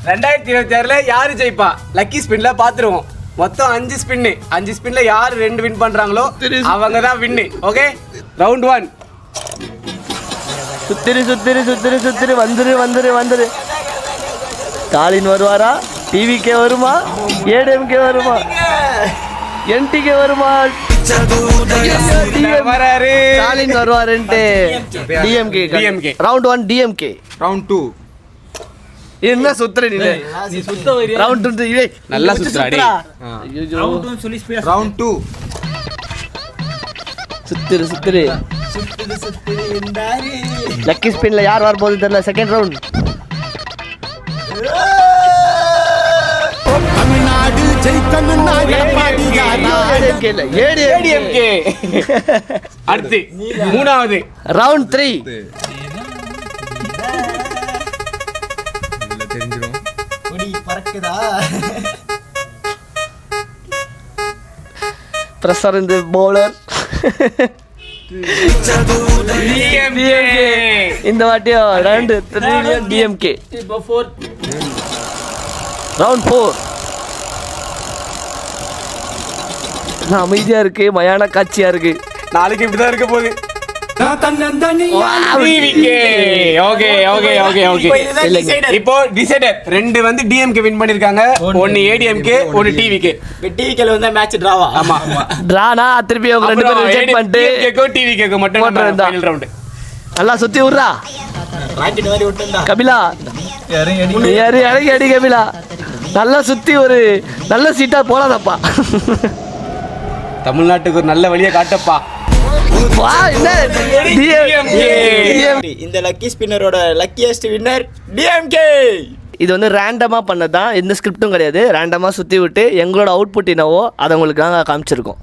2026 யாரு ஜெயிப்பா லக்கி ஸ்பின்ல பாத்துருவோம். மொத்தம் 5 ஸ்பின். 5 ஸ்பின்ல யார் 2 வின் பண்றாங்களோ அவங்க தான் வின்னு. Okay, round 1. சுத்திரி சுத்திரி சுத்திரி சுத்திரி வந்துரு. ஸ்டாலின் வருவாரா? டிவிக்கே வருமா? ஏடிஎம்கே வருமா? என்டிகே வருமா? ஸ்டாலின் வருவாருன்ட்டு டிஎம்கே. Round 1 DMK. ரவுண்ட் 2 என்ன சுத்துற நீ சுத்த வரியா? ரவுண்ட் 2 இவே நல்லா சுத்துறாடி. ரவுண்ட் 1 சொல்லி ஸ்பீடா. ரவுண்ட் 2 சுத்திரு லக்கி ஸ்பின்ல யார் வர போகுது தெரியல. Second round. தமிழ்நாடு ஜெயிக்கணும்னா ஏடிஎம்கே. அடுத்து 3வது ரவுண்ட் 3. தெரிஞ்சிரும். கொடி பறக்குதா? பிரஷர் இந்த பவுலர். இந்த வாட்டியும் ரவுண்ட் 3 டிஎம்கே. இப்போ 4 ரவுண்ட் 4. அமைதியா இருக்கு, மயான காட்சியா இருக்கு. நாளைக்கு இப்படிதான் இருக்க போகுது. இப்போ டிசைடர் 2 வந்து டிஎம்கே வின் பண்ணிருக்காங்க. 1 ஏடிஎம்கே, 1 டிவிகே. டிவிக்கேல வந்து மேட்ச் டிராவா. ஆமா, டிரானா திருப்பி அவங்க ரெண்டு பேரும் ரிஜெக்ட் பண்ணிட்டு டிஎம்கேக்கு டிவிகேக்கு மட்டும் ஃபைனல் ரவுண்ட். நல்லா சுத்தி விடுறா ராக்கெட் மாதிரி விட்டுண்டா. கபிலா. இறங்கி அடி கபிலா. நல்லா சுத்தி ஒரு நல்ல சீட்டா போலாதப்பா. தமிழ்நாட்டுக்கு ஒரு நல்ல வழியை காட்டப்பா. இந்த லக்கி ஸ்பின்னரோட லக்கியஸ்ட் வின்னர் டிஎம்கே. இது வந்து ரேண்டமா பண்ணதான், எந்த ஸ்கிரிப்டும் கிடையாது. ரேண்டமா சுத்தி விட்டு எங்களோட அவுட்புட் என்னவோ அதை உங்களுக்கு நாங்கள் காமிச்சிருக்கோம்.